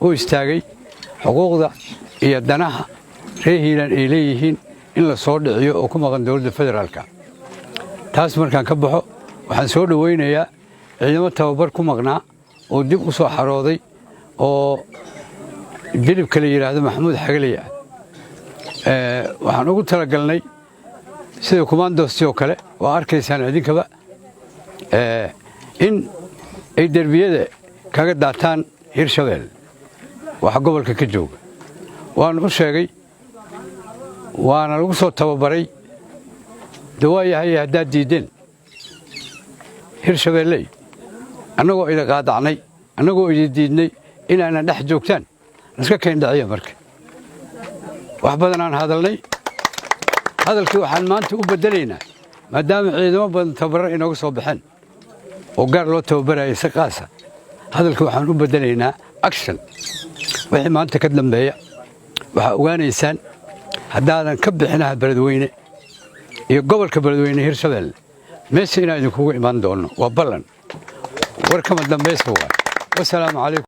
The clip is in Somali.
u istaagay xuquuqda iyo danaha reer hiiraan ay leeyihiin in la soo dhiciyo oo ku maqan dowladda federaalka taas markaan ka baxo waxaan soo dhawaynayaa ciidamo tababar ku maqnaa oo dib u soo xarooday oo jilibka la yidhaahdo maxamuud xagaley waxaan ugu talagalnay sida kumaandoostii oo kale waa arkaysaan idinkaba in ay derbiyada kaga daataan hirshabelle waxa gobolka ka jooga waan u sheegay waana lagu soo tababaray dawaayahay haddaad diideen hirshabelle annagoo idin qaadacnay annagoo idin diidnay inaanan dhex joogtaan iska keendhaciya marka wax badan aan hadalnay hadalkii waxaan maanta u bedelaynaa maadaama ciidamo badan tababar inooga soo baxeen oo gaar loo tababarayay si qaasa hadalkii waxaan u bedelaynaa action wixii maanta ka dambeeya waxaa ogaanaysaan haddaadan ka bixinaha beledweyne iyo gobolka beledweyne hirshabelle meesha inaan idinkugu imaan doono waa ballan war kama dambaysta waa wasalaamu calaykum